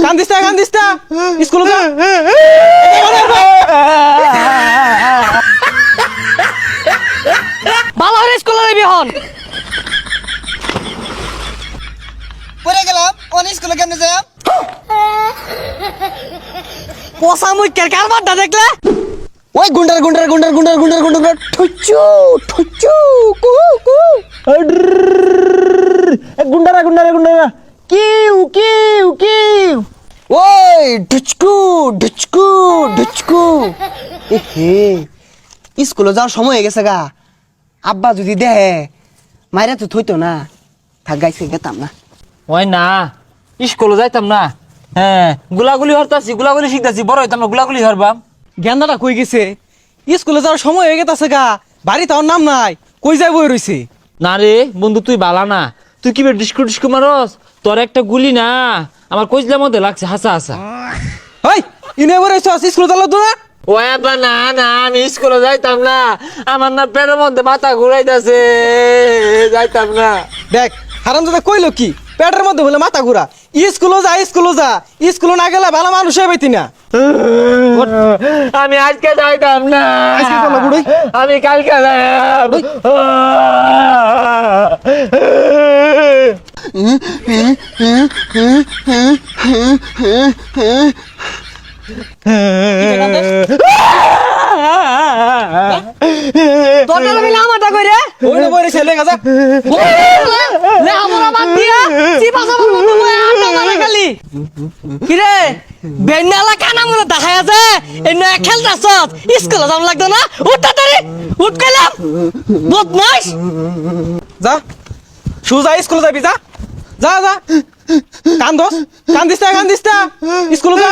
কান্দিস না স্কুলে যা ভালো করে স্কুলে যাবি হন পড়ে গেলাম অন স্কুলে কেমনে যাই পোষা মুখের কারবারটা দেখলে ওই গুন্ডার ঠুচু ঠুচু কু কু গুন্ডারা কিউ কিউ কিউ ওই ঢুচকু ঢুচকু ঢুচকু হে স্কুলে যাওয়ার সময় হয়ে গেছে গা আব্বা যদি দেহে মাইরা তো থইতো না থাক গাইছে গেতাম না ওই না স্কুলে যাইতাম না হ্যাঁ গুলাগুলি হরতাছি গুলাগুলি শিখতাছি বড় হইতাম না গুলাগুলি হরবাম গেন্দাটা কই গেছে স্কুলে যাওয়ার সময় হয়ে গেছে গা বাড়ি তার নাম নাই কই যাই বই রইছে না রে বন্ধু তুই বালা না তুই কি ডিস্কু মারস তোর একটা গুলি না আমার কইজলার মধ্যে লাগছে হাসা হাসা ওই ইনে বই রইছ স্কুলে যালো তো না ও আব্বা না না আমি স্কুলে যাইতাম না আমার না পেটের মধ্যে মাথা ঘুরাইতাছে যাইতাম না দেখ হারামজাদা কইলো কি পেটের মধ্যে হলে মাথা ঘুরা স্কুলে যা স্কুলে না গেলে ভালো মানুষ হয়ে পাইতি না আমি আজকে যাইতাম না আজকে চলো বুড়ি। আমি কালকে যাইতাম তোর মিলে আমারটা কই রে ওই না বই রইছে লেগা যা লে আমরা বাদ দিয়া চিপা চাপা মতো বই আড্ডা মারে খালি কি রে বেন্নালা কানা মনে দেখাই আছে এনে খেলতাছ স্কুলে যাম লাগতো না উঠ তাড়াতাড়ি উঠ কইলাম বদমাইশ যা সুজা স্কুলে যাবি যা যা যা কান্দিস না স্কুলে যা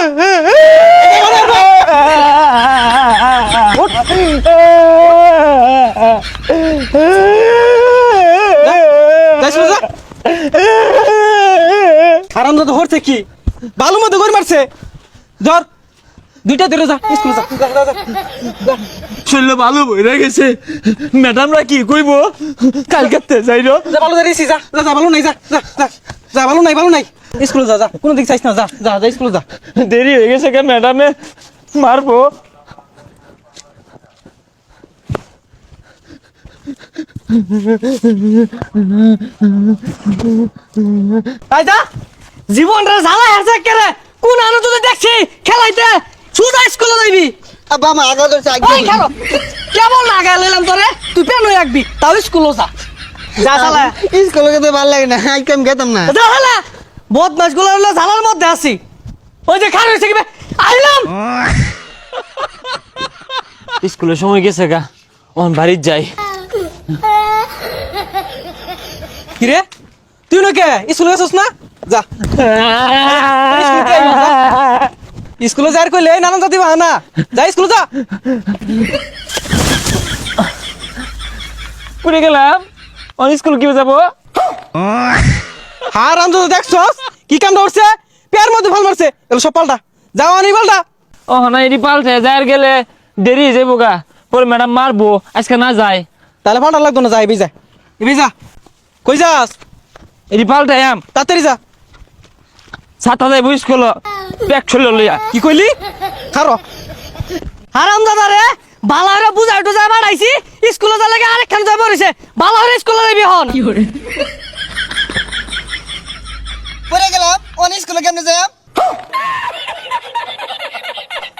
হারামজাদা হরছে কি বালু মধ্যে গড় মারছে ধর দুইটা ধরে যা স্কুলে যা শরীর ভালো বইরা গেছে ম্যাডামরা কি কইব কালকে যাইরো যা ভালো ধরেছি যা ভালো নাই যা ভালো নাই স্কুলে যা কোনো দিক চাইছ না যা স্কুলে যা দেরি হয়ে গেছে কে ম্যাডামে মারবো আইদা জীবনটা জ্বালা আছে কেরে কোন আনো তুই দেখছি খেলাইতে সুজা স্কুলে যাইবি আব্বা আমার আগা ধরছে ওই খেলো কেমন লাগা লইলাম তোরে তুই পেন রাখবি তাও স্কুলে যা শালা স্কুলে যেতে ভালো লাগে না আজকে আমি গেতাম না যা শালা বদমাস গুলো হলো জ্বালার মধ্যে আছি ওই যে খার হইছে কি আইলাম স্কুলের সময় গেছে গা ওন বাড়ির যাই কি রে তুই না কে স্কুলে গেছস না যা স্কুলে যাই কইলে নানান জাতি বাহানা যা স্কুলে যা পুরে গেলাম ওন স্কুল কি যাবো হারামজাদা দেখছস কি কাম করছে পেয়ার মধ্যে ভাল মারছে এলো সব পাল্টা যাও আনি পাল্টা ও না এটি পাল্টে যাই গেলে দেরি হয়ে যাবো গা পরে ম্যাডাম মারবো আজকে না যায় তাহলে পাল্টা লাগতো না যা এবি যা কই যাস এটি পাল্টে আম তাড়াতাড়ি যা ছাতা যাইবো স্কুল ব্যাগ চলে লইয়া কি কইলি খারো হারাম দাদা রে বালারে বুঝাই টুজা বাড়াইছি স্কুলে যা লাগে আরেকখান যাই পড়িছে বালারে স্কুলে যাবি হন পড়ে গেলাম অন স্কুলে কেমনে যাই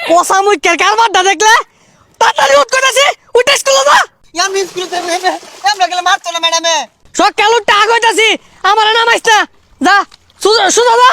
পোষা মুখের কারবারটা দেখলে তাড়াতাড়ি উঠ কইতাছি উঠ স্কুলে যা আমি স্কুলে যাই আমরা গেলে মারতো না ম্যাডামে সকাল উঠতে আগ হইতাছি আমার নামাইছ না যা সুজা যা